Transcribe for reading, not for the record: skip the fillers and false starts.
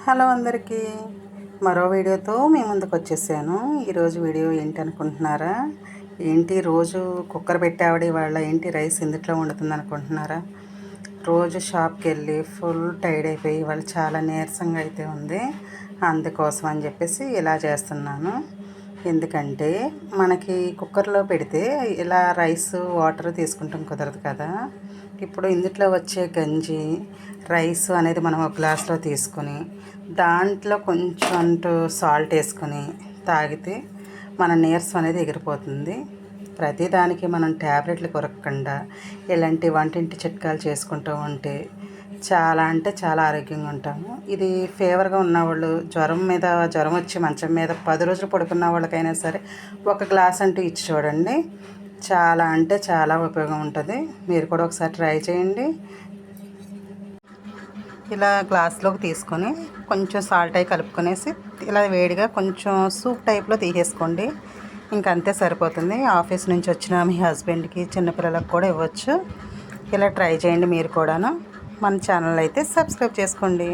Hello అందరికీ, మరో వీడియోతో మీ ముందుకు వచ్చేసాను. ఈరోజు వీడియో ఏంటి అనుకుంటున్నారా? ఏంటి రోజు కుక్కర్ పెట్టావిడ వాళ్ళ ఏంటి రైస్ ఇందుట్లో వండుతుంది అనుకుంటున్నారా? రోజు షాప్కి వెళ్ళి ఫుల్ టైర్డ్ అయిపోయి వాళ్ళు చాలా నీరసంగా అయితే ఉంది. అందుకోసం అని చెప్పేసి ఇలా చేస్తున్నాను. ఎందుకంటే మనకి కుక్కర్లో పెడితే ఇలా రైస్ వాటర్ తీసుకుంటాం కుదరదు కదా. ఇప్పుడు ఇందులో వచ్చే గంజి రైస్ అనేది మనం ఒక గ్లాస్లో తీసుకొని దాంట్లో కొంచెం అంటూ సాల్ట్ వేసుకొని తాగితే మన నీరసం అనేది ఎగిరిపోతుంది. ప్రతిదానికి మనం ట్యాబ్లెట్లు కొరకకుండా ఇలాంటి వంటింటి చిట్కాలు చేసుకుంటూ ఉంటే చాలా అంటే చాలా ఆరోగ్యంగా ఉంటాము. ఇది ఫీవర్గా ఉన్నవాళ్ళు, జ్వరం వచ్చి మంచం మీద 10 రోజులు పడుకున్న వాళ్ళకైనా సరే ఒక గ్లాస్ అంటూ ఇచ్చి చూడండి. చాలా అంటే చాలా ఉపయోగం ఉంటుంది. మీరు కూడా ఒకసారి ట్రై చేయండి. ఇలా గ్లాస్లోకి తీసుకొని కొంచెం సాల్ట్ అయి కలుపుకొనేసి ఇలా వేడిగా కొంచెం సూప్ టైప్లో తీసేసుకోండి. ఇంకంతే సరిపోతుంది. ఆఫీస్ నుంచి వచ్చిన మీ హస్బెండ్కి, చిన్నపిల్లలకు కూడా ఇవ్వచ్చు. ఇలా ట్రై చేయండి మీరు కూడాను. మన ఛానల్ అయితే సబ్స్క్రైబ్ చేసుకోండి.